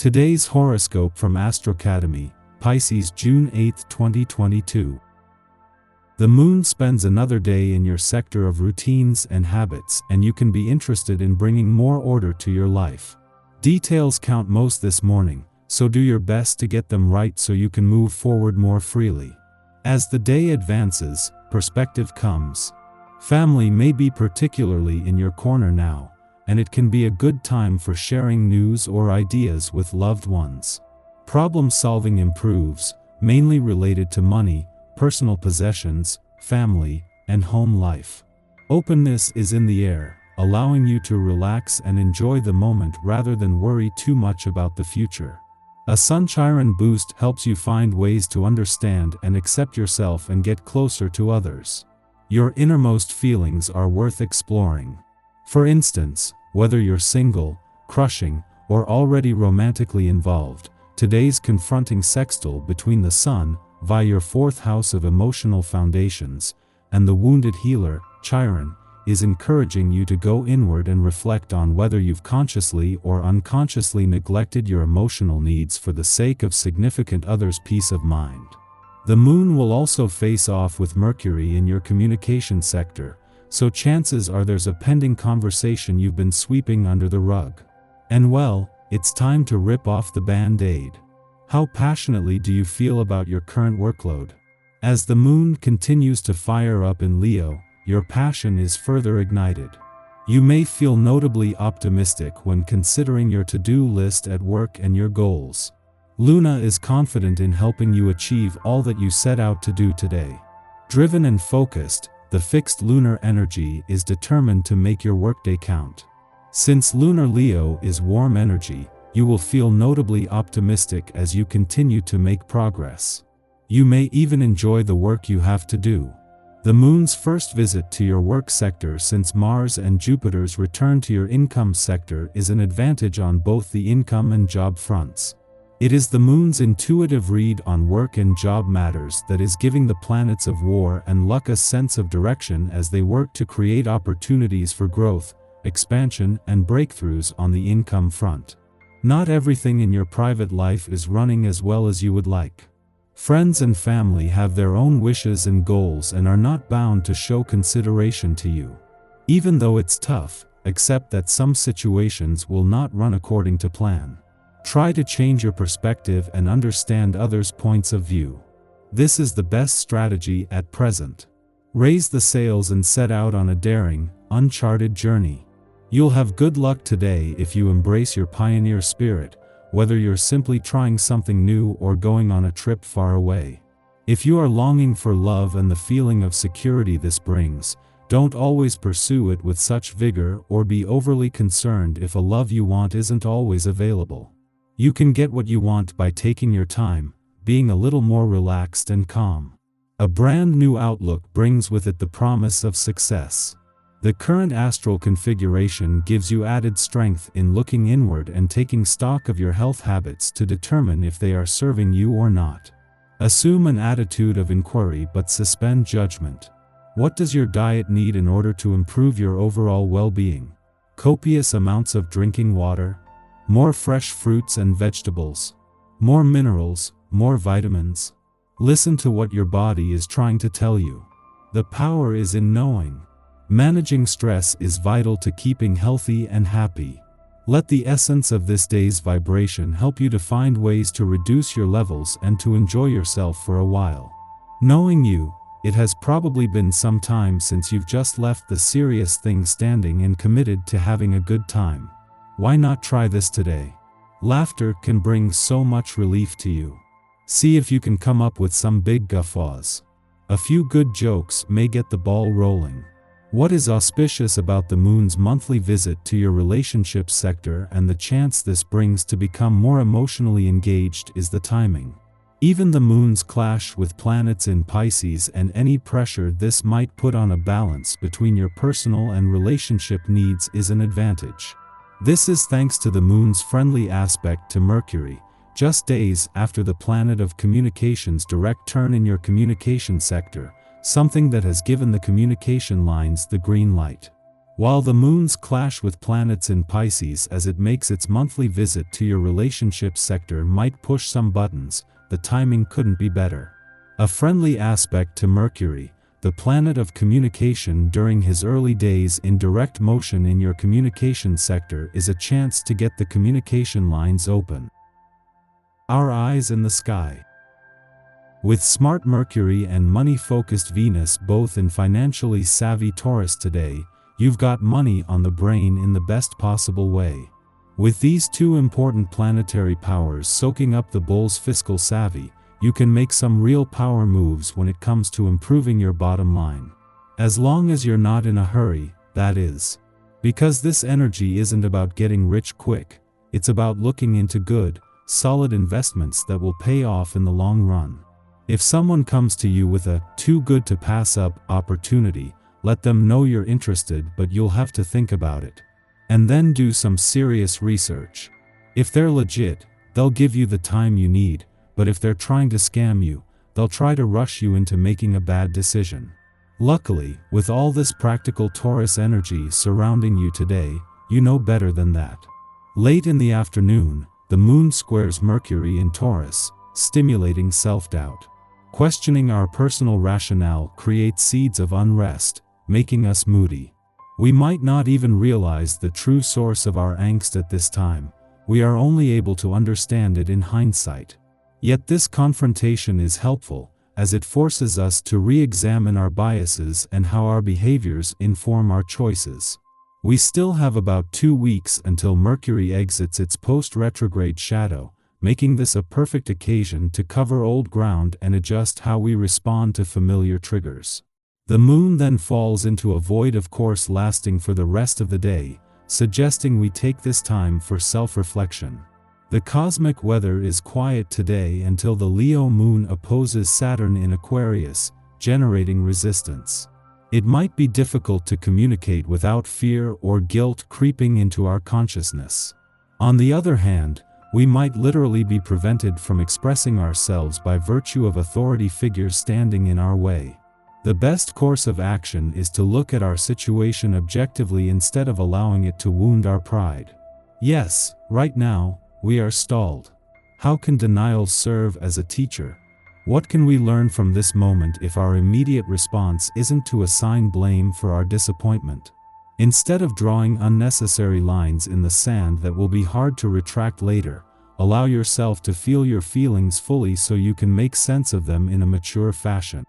Today's horoscope from Astrocademy, Pisces June 8, 2022. The moon spends another day in your sector of routines and habits, and you can be interested in bringing more order to your life. Details count most this morning, so do your best to get them right so you can move forward more freely. As the day advances, perspective comes. Family may be particularly in your corner now, and it can be a good time for sharing news or ideas with loved ones. Problem solving improves, mainly related to money, personal possessions, family, and home life. Openness is in the air, allowing you to relax and enjoy the moment rather than worry too much about the future. A sunshine boost helps you find ways to understand and accept yourself and get closer to others. Your innermost feelings are worth exploring. For instance, whether you're single, crushing, or already romantically involved, today's confronting sextile between the Sun, via your fourth house of emotional foundations, and the wounded healer, Chiron, is encouraging you to go inward and reflect on whether you've consciously or unconsciously neglected your emotional needs for the sake of significant others' peace of mind. The moon will also face off with Mercury in your communication sector, so chances are there's a pending conversation you've been sweeping under the rug. And well, it's time to rip off the band-aid. How passionately do you feel about your current workload? As the moon continues to fire up in Leo, your passion is further ignited. You may feel notably optimistic when considering your to-do list at work and your goals. Luna is confident in helping you achieve all that you set out to do today. Driven and focused, the fixed lunar energy is determined to make your workday count. Since lunar Leo is warm energy, you will feel notably optimistic as you continue to make progress. You may even enjoy the work you have to do. The moon's first visit to your work sector since Mars and Jupiter's return to your income sector is an advantage on both the income and job fronts. It is the moon's intuitive read on work and job matters that is giving the planets of war and luck a sense of direction as they work to create opportunities for growth, expansion, and breakthroughs on the income front. Not everything in your private life is running as well as you would like. Friends and family have their own wishes and goals and are not bound to show consideration to you. Even though it's tough, accept that some situations will not run according to plan. Try to change your perspective and understand others' points of view. This is the best strategy at present. Raise the sails and set out on a daring, uncharted journey. You'll have good luck today if you embrace your pioneer spirit, whether you're simply trying something new or going on a trip far away. If you are longing for love and the feeling of security this brings, don't always pursue it with such vigor or be overly concerned if a love you want isn't always available. You can get what you want by taking your time, being a little more relaxed and calm. A brand new outlook brings with it the promise of success. The current astral configuration gives you added strength in looking inward and taking stock of your health habits to determine if they are serving you or not. Assume an attitude of inquiry but suspend judgment. What does your diet need in order to improve your overall well-being? Copious amounts of drinking water? More fresh fruits and vegetables? More minerals, more vitamins? Listen to what your body is trying to tell you. The power is in knowing. Managing stress is vital to keeping healthy and happy. Let the essence of this day's vibration help you to find ways to reduce your levels and to enjoy yourself for a while. Knowing you, it has probably been some time since you've just left the serious thing standing and committed to having a good time. Why not try this today? Laughter can bring so much relief to you. See if you can come up with some big guffaws. A few good jokes may get the ball rolling. What is auspicious about the moon's monthly visit to your relationships sector and the chance this brings to become more emotionally engaged is the timing. Even the moon's clash with planets in Pisces and any pressure this might put on a balance between your personal and relationship needs is an advantage. This is thanks to the moon's friendly aspect to Mercury, just days after the planet of communication's direct turn in your communication sector, something that has given the communication lines the green light. While the moons clash with planets in Pisces as it makes its monthly visit to your relationship sector might push some buttons, the timing couldn't be better. A friendly aspect to Mercury, the planet of communication during his early days in direct motion in your communication sector, is a chance to get the communication lines open. Our eyes in the sky. With smart Mercury and money-focused Venus both in financially savvy Taurus today, you've got money on the brain in the best possible way. With these two important planetary powers soaking up the bull's fiscal savvy, you can make some real power moves when it comes to improving your bottom line. As long as you're not in a hurry, that is. Because this energy isn't about getting rich quick, it's about looking into good, solid investments that will pay off in the long run. If someone comes to you with a too good to pass up opportunity, let them know you're interested, but you'll have to think about it. And then do some serious research. If they're legit, they'll give you the time you need, but if they're trying to scam you, they'll try to rush you into making a bad decision. Luckily, with all this practical Taurus energy surrounding you today, you know better than that. Late in the afternoon, the moon squares Mercury in Taurus, stimulating self-doubt. Questioning our personal rationale creates seeds of unrest, making us moody. We might not even realize the true source of our angst at this time. We are only able to understand it in hindsight. Yet this confrontation is helpful, as it forces us to re-examine our biases and how our behaviors inform our choices. We still have about 2 weeks until Mercury exits its post-retrograde shadow, making this a perfect occasion to cover old ground and adjust how we respond to familiar triggers. The moon then falls into a void of course lasting for the rest of the day, suggesting we take this time for self-reflection. The cosmic weather is quiet today until the Leo moon opposes Saturn in Aquarius, generating resistance. It might be difficult to communicate without fear or guilt creeping into our consciousness. On the other hand, we might literally be prevented from expressing ourselves by virtue of authority figures standing in our way. The best course of action is to look at our situation objectively instead of allowing it to wound our pride. Yes, right now, we are stalled. How can denial serve as a teacher? What can we learn from this moment if our immediate response isn't to assign blame for our disappointment? Instead of drawing unnecessary lines in the sand that will be hard to retract later, allow yourself to feel your feelings fully so you can make sense of them in a mature fashion.